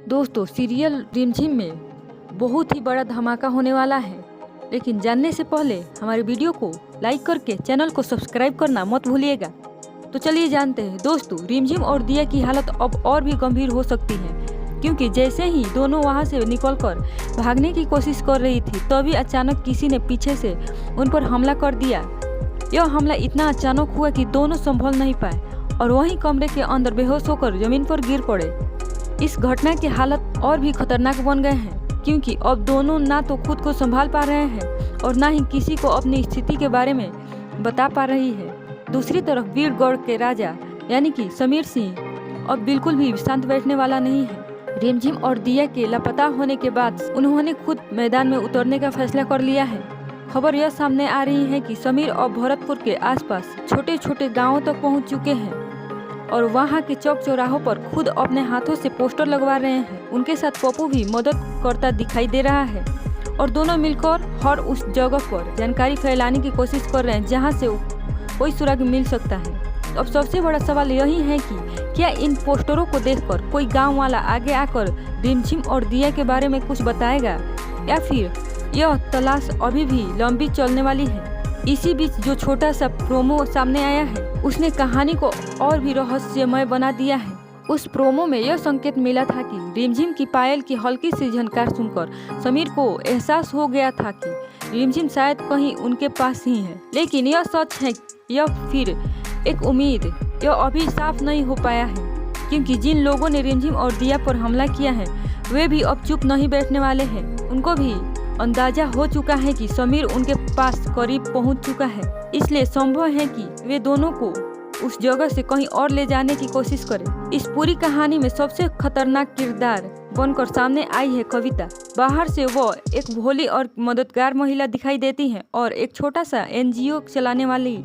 दोस्तों, सीरियल रिमझिम में बहुत ही बड़ा धमाका होने वाला है, लेकिन जानने से पहले हमारे वीडियो को लाइक करके चैनल को सब्सक्राइब करना मत भूलिएगा। तो चलिए जानते हैं दोस्तों, रिमझिम और दिया की हालत अब और भी गंभीर हो सकती है, क्योंकि जैसे ही दोनों वहां से निकलकर भागने की कोशिश कर रही थी, तभी अचानक किसी ने पीछे से उन पर हमला कर दिया। यह हमला इतना अचानक हुआ कि दोनों संभल नहीं पाए और वहीं कमरे के अंदर बेहोश होकर जमीन पर गिर पड़े। इस घटना की हालत और भी खतरनाक बन गए हैं, क्योंकि अब दोनों ना तो खुद को संभाल पा रहे हैं और ना ही किसी को अपनी स्थिति के बारे में बता पा रही है। दूसरी तरफ वीरगढ़ के राजा यानी कि समीर सिंह अब बिल्कुल भी शांत बैठने वाला नहीं है। रिमझिम और दिया के लापता होने के बाद उन्होंने खुद मैदान में उतरने का फैसला कर लिया है। खबर यह सामने आ रही है कि समीर अब भरतपुर के आसपास छोटे छोटे गांवों तक पहुंच चुके हैं और वहां के चौक चौराहों पर खुद अपने हाथों से पोस्टर लगवा रहे हैं। उनके साथ पप्पू भी मदद करता दिखाई दे रहा है और दोनों मिलकर हर उस जगह पर जानकारी फैलाने की कोशिश कर रहे हैं जहां से कोई सुराग मिल सकता है। अब सबसे बड़ा सवाल यही है कि क्या इन पोस्टरों को देखकर कोई गांव वाला आगे आकर रिमझिम और दिया के बारे में कुछ बताएगा, या फिर यह तलाश अभी भी लंबी चलने वाली है। इसी बीच जो छोटा सा प्रोमो सामने आया है, उसने कहानी को और भी रहस्यमय बना दिया है। उस प्रोमो में यह संकेत मिला था कि रिमझिम की पायल की हल्की सी झनकार सुनकर समीर को एहसास हो गया था कि रिमझिम शायद कहीं उनके पास ही है। लेकिन यह सच है या फिर एक उम्मीद, यह अभी साफ नहीं हो पाया है, क्योंकि जिन लोगों ने रिमझिम और दिया पर हमला किया है वे भी अब चुप नहीं बैठने वाले हैं। उनको भी अंदाजा हो चुका है कि समीर उनके पास करीब पहुंच चुका है, इसलिए संभव है कि वे दोनों को उस जगह से कहीं और ले जाने की कोशिश करें। इस पूरी कहानी में सबसे खतरनाक किरदार बनकर सामने आई है कविता। बाहर से वो एक भोली और मददगार महिला दिखाई देती है और एक छोटा सा एनजीओ चलाने वाली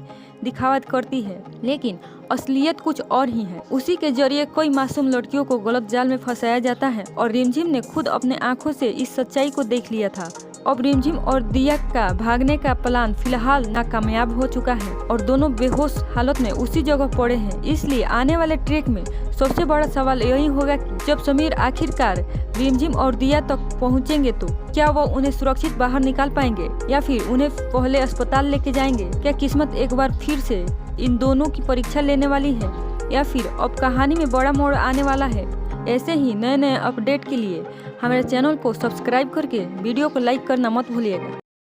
दिखावा करती है, लेकिन असलियत कुछ और ही है। उसी के जरिए कई मासूम लड़कियों को गलत जाल में फंसाया जाता है और रिमझिम ने खुद अपने आंखों से इस सच्चाई को देख लिया था। अब रिमझिम और दिया का भागने का प्लान फिलहाल नाकामयाब हो चुका है और दोनों बेहोश हालत में उसी जगह पड़े हैं। इसलिए आने वाले ट्रैक में सबसे बड़ा सवाल यही होगा कि जब समीर आखिरकार रिमझिम और दिया तक पहुंचेंगे तो क्या वो उन्हें सुरक्षित बाहर निकाल पाएंगे या फिर उन्हें पहले अस्पताल लेके जाएंगे। क्या किस्मत एक बार फिर से इन दोनों की परीक्षा लेने वाली है या फिर अब कहानी में बड़ा मोड़ आने वाला है। ऐसे ही नए नए अपडेट के लिए हमारे चैनल को सब्सक्राइब करके वीडियो को लाइक करना मत भूलिएगा।